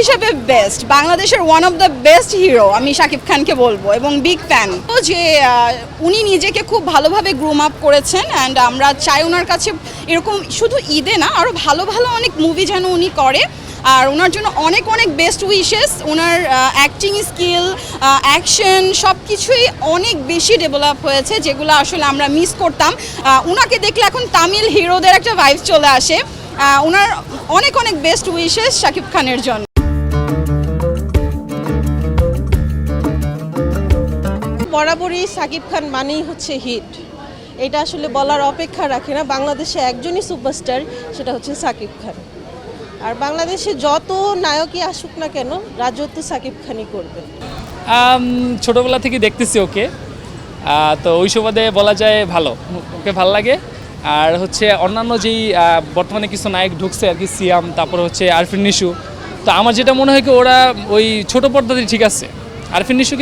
হিসেবে বেস্ট, বাংলাদেশের one of the best hero আমি শাকিব খানকে বলবো, এবং বিগ ফ্যান। যে উনি নিজেকে খুব ভালোভাবে গ্রুম আপ করেছেন, অ্যান্ড আমরা চাই ওনার কাছে এরকম শুধু ঈদে না, আরও ভালো ভালো অনেক মুভি যেন উনি করে। আর ওনার জন্য অনেক অনেক বেস্ট উইশেস। ওনার অ্যাক্টিং স্কিল, অ্যাকশন সব কিছুই অনেক বেশি ডেভেলপ হয়েছে, যেগুলো আসলে আমরা মিস করতাম। ওনাকে দেখলে এখন তামিল হিরোদের একটা ভাইবস চলে আসে। ওনার অনেক অনেক বেস্ট উইশেস শাকিব খানের জন্য। বরাবরই শাকিব খান মানেই হচ্ছে হিট, এটা আসলে বলার অপেক্ষা রাখে না। বাংলাদেশে একজনই সুপারস্টার, সেটা হচ্ছে শাকিব খান। আর বাংলাদেশে যত নায়কই আসুক না কেন, রাজত্ব শাকিব খানই করবে। ছোটোবেলা থেকে দেখতেছি ওকে, তো ওই সুবাদে বলা যায় ভালো, ওকে ভালো লাগে। আর হচ্ছে অন্যান্য যেই বর্তমানে কিছু নায়ক ঢুকছে আর কি, সিয়াম, তারপর হচ্ছে আরফিন নিশু, তো আমার যেটা মনে হয় কি ওরা ওই ছোটো পর্দাতে ঠিক আছে। আরফিন নিশু